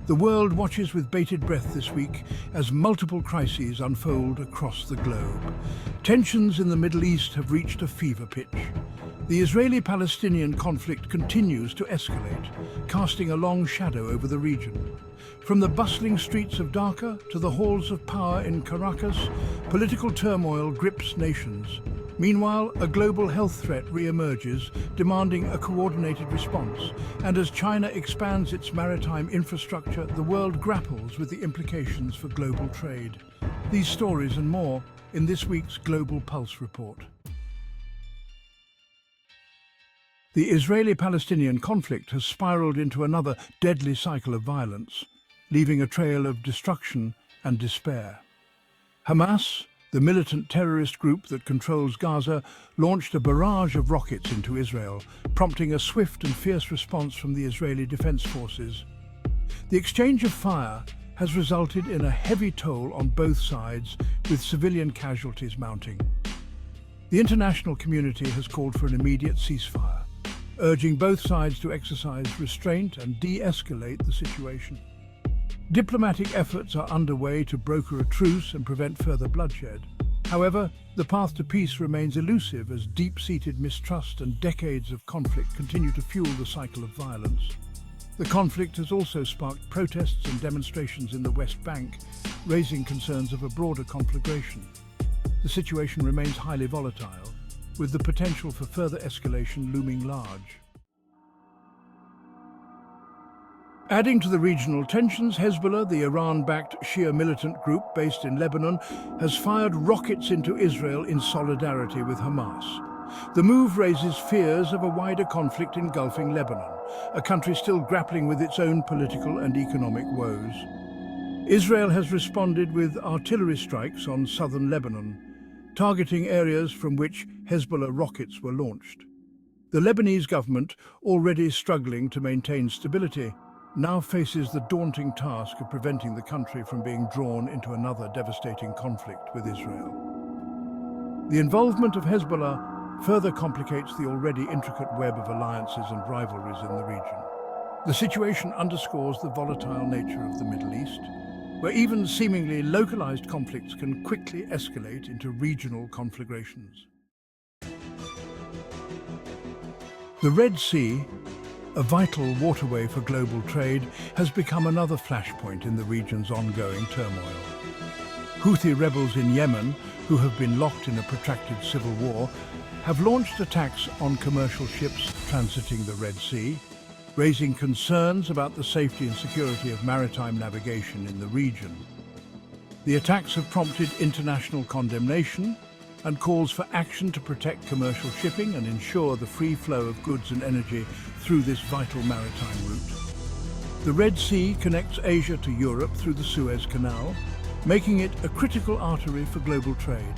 The world watches with bated breath this week as multiple crises unfold across the globe. Tensions in the Middle East have reached a fever pitch. The Israeli-Palestinian conflict continues to escalate, casting a long shadow over the region. From the bustling streets of Dhaka to the halls of power in Caracas, political turmoil grips nations. Meanwhile, a global health threat re-emerges, demanding a coordinated response. And as China expands its maritime infrastructure, the world grapples with the implications for global trade. These stories and more in this week's Global Pulse report. The Israeli-Palestinian conflict has spiraled into another deadly cycle of violence, leaving a trail of destruction and despair. Hamas, the militant terrorist group that controls Gaza, launched a barrage of rockets into Israel, prompting a swift and fierce response from the Israeli Defense Forces. The exchange of fire has resulted in a heavy toll on both sides, with civilian casualties mounting. The international community has called for an immediate ceasefire, urging both sides to exercise restraint and de-escalate the situation. Diplomatic efforts are underway to broker a truce and prevent further bloodshed. However, the path to peace remains elusive as deep-seated mistrust and decades of conflict continue to fuel the cycle of violence. The conflict has also sparked protests and demonstrations in the West Bank, raising concerns of a broader conflagration. The situation remains highly volatile, with the potential for further escalation looming large. Adding to the regional tensions, Hezbollah, the Iran-backed Shia militant group based in Lebanon, has fired rockets into Israel in solidarity with Hamas. The move raises fears of a wider conflict engulfing Lebanon, a country still grappling with its own political and economic woes. Israel has responded with artillery strikes on southern Lebanon, targeting areas from which Hezbollah rockets were launched. The Lebanese government, already struggling to maintain stability, now faces the daunting task of preventing the country from being drawn into another devastating conflict with Israel. The involvement of Hezbollah further complicates the already intricate web of alliances and rivalries in the region. The situation underscores the volatile nature of the Middle East, where even seemingly localized conflicts can quickly escalate into regional conflagrations. The Red Sea, a vital waterway for global trade, has become another flashpoint in the region's ongoing turmoil. Houthi rebels in Yemen, who have been locked in a protracted civil war, have launched attacks on commercial ships transiting the Red Sea, raising concerns about the safety and security of maritime navigation in the region. The attacks have prompted international condemnation and calls for action to protect commercial shipping and ensure the free flow of goods and energy through this vital maritime route. The Red Sea connects Asia to Europe through the Suez Canal, making it a critical artery for global trade.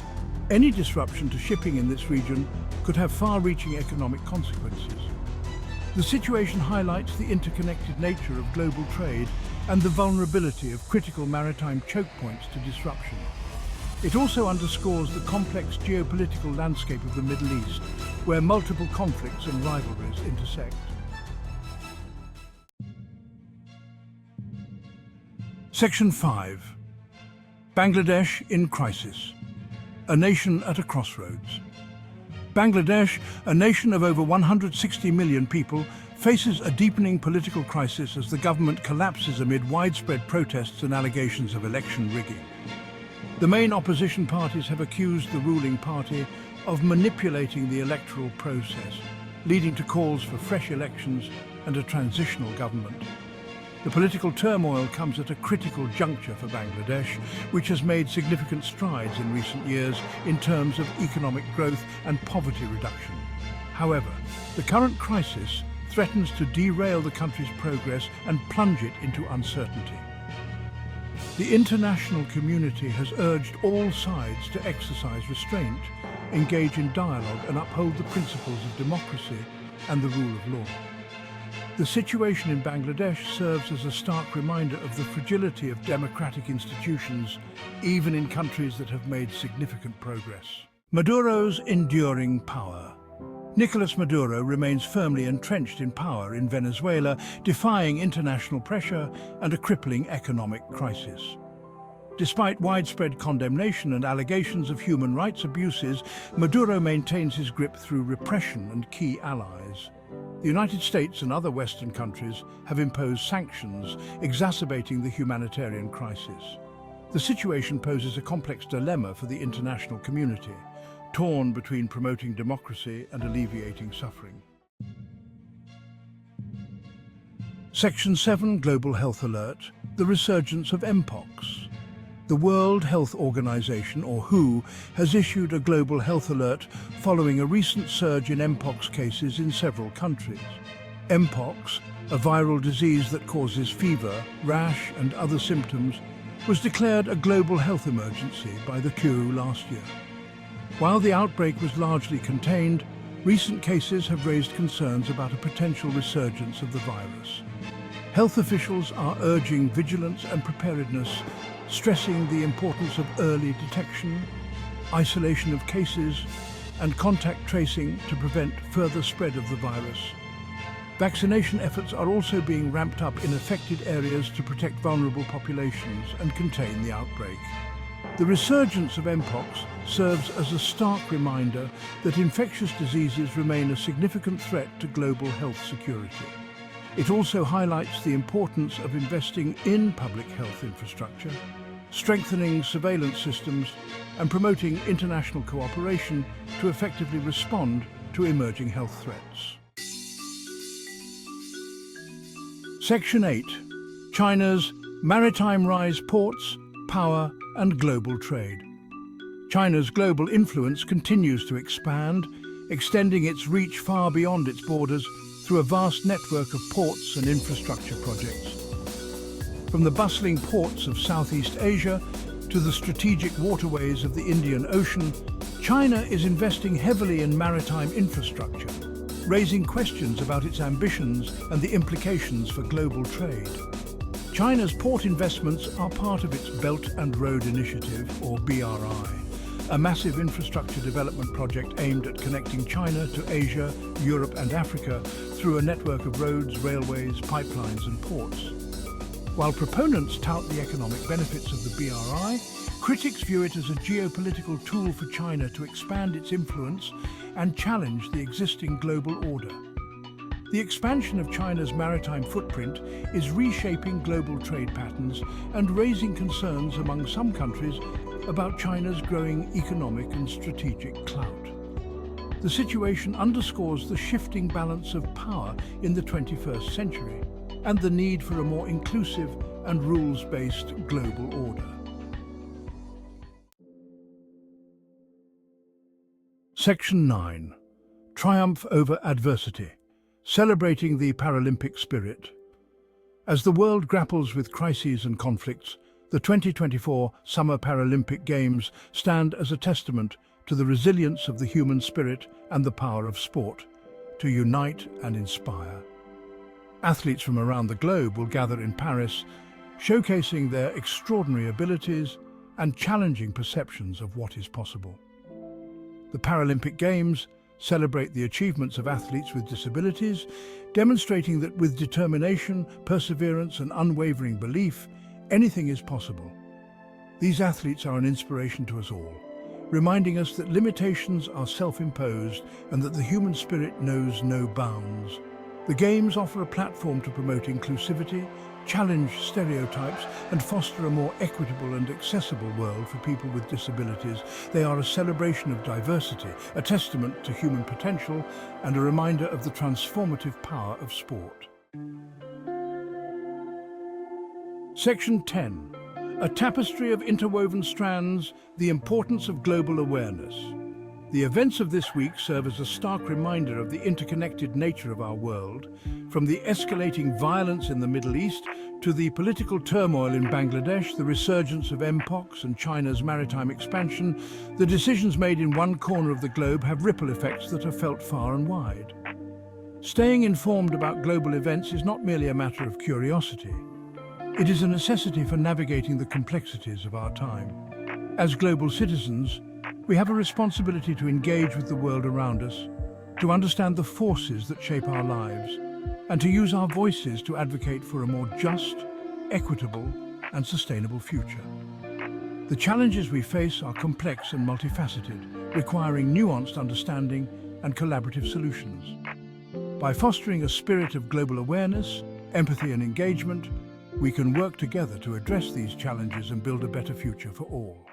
Any disruption to shipping in this region could have far-reaching economic consequences. The situation highlights the interconnected nature of global trade and the vulnerability of critical maritime choke points to disruption. It also underscores the complex geopolitical landscape of the Middle East, where multiple conflicts and rivalries intersect. Section 5. Bangladesh in crisis. A nation at a crossroads. Bangladesh, a nation of over 160 million people, faces a deepening political crisis as the government collapses amid widespread protests and allegations of election rigging. The main opposition parties have accused the ruling party of manipulating the electoral process, leading to calls for fresh elections and a transitional government. The political turmoil comes at a critical juncture for Bangladesh, which has made significant strides in recent years in terms of economic growth and poverty reduction. However, the current crisis threatens to derail the country's progress and plunge it into uncertainty. The international community has urged all sides to exercise restraint, engage in dialogue and uphold the principles of democracy and the rule of law. The situation in Bangladesh serves as a stark reminder of the fragility of democratic institutions, even in countries that have made significant progress. Maduro's enduring power. Nicolas Maduro remains firmly entrenched in power in Venezuela, defying international pressure and a crippling economic crisis. Despite widespread condemnation and allegations of human rights abuses, Maduro maintains his grip through repression and key allies. The United States and other Western countries have imposed sanctions, exacerbating the humanitarian crisis. The situation poses a complex dilemma for the international community, torn between promoting democracy and alleviating suffering. Section 7 Global Health Alert: the resurgence of Mpox. The World Health Organization, or WHO, has issued a global health alert following a recent surge in Mpox cases in several countries. Mpox, a viral disease that causes fever, rash and other symptoms, was declared a global health emergency by the WHO last year. While the outbreak was largely contained, recent cases have raised concerns about a potential resurgence of the virus. Health officials are urging vigilance and preparedness, stressing the importance of early detection, isolation of cases, and contact tracing to prevent further spread of the virus. Vaccination efforts are also being ramped up in affected areas to protect vulnerable populations and contain the outbreak. The resurgence of Mpox serves as a stark reminder that infectious diseases remain a significant threat to global health security. It also highlights the importance of investing in public health infrastructure, strengthening surveillance systems, and promoting international cooperation to effectively respond to emerging health threats. Section 8. China's maritime rise: ports, power, and global trade. China's global influence continues to expand, extending its reach far beyond its borders through a vast network of ports and infrastructure projects. From the bustling ports of Southeast Asia to the strategic waterways of the Indian Ocean, China is investing heavily in maritime infrastructure, raising questions about its ambitions and the implications for global trade. China's port investments are part of its Belt and Road Initiative, or BRI, a massive infrastructure development project aimed at connecting China to Asia, Europe and Africa through a network of roads, railways, pipelines and ports. While proponents tout the economic benefits of the BRI, critics view it as a geopolitical tool for China to expand its influence and challenge the existing global order. The expansion of China's maritime footprint is reshaping global trade patterns and raising concerns among some countries about China's growing economic and strategic clout. The situation underscores the shifting balance of power in the 21st century and the need for a more inclusive and rules-based global order. Section 9. Triumph over adversity: celebrating the Paralympic spirit. As the world grapples with crises and conflicts, the 2024 Summer Paralympic Games stand as a testament to the resilience of the human spirit and the power of sport to unite and inspire. Athletes from around the globe will gather in Paris, showcasing their extraordinary abilities and challenging perceptions of what is possible. The Paralympic Games celebrate the achievements of athletes with disabilities, demonstrating that with determination, perseverance and unwavering belief, anything is possible. These athletes are an inspiration to us all, reminding us that limitations are self-imposed and that the human spirit knows no bounds. The Games offer a platform to promote inclusivity, challenge stereotypes and foster a more equitable and accessible world for people with disabilities. They are a celebration of diversity, a testament to human potential and a reminder of the transformative power of sport. Section 10. A tapestry of interwoven strands: the importance of global awareness. The events of this week serve as a stark reminder of the interconnected nature of our world, from the escalating violence in the Middle East to the political turmoil in Bangladesh, the resurgence of Mpox and China's maritime expansion. The decisions made in one corner of the globe have ripple effects that are felt far and wide. Staying informed about global events is not merely a matter of curiosity. It is a necessity for navigating the complexities of our time. As global citizens, we have a responsibility to engage with the world around us, to understand the forces that shape our lives, and to use our voices to advocate for a more just, equitable, and sustainable future. The challenges we face are complex and multifaceted, requiring nuanced understanding and collaborative solutions. By fostering a spirit of global awareness, empathy and engagement, we can work together to address these challenges and build a better future for all.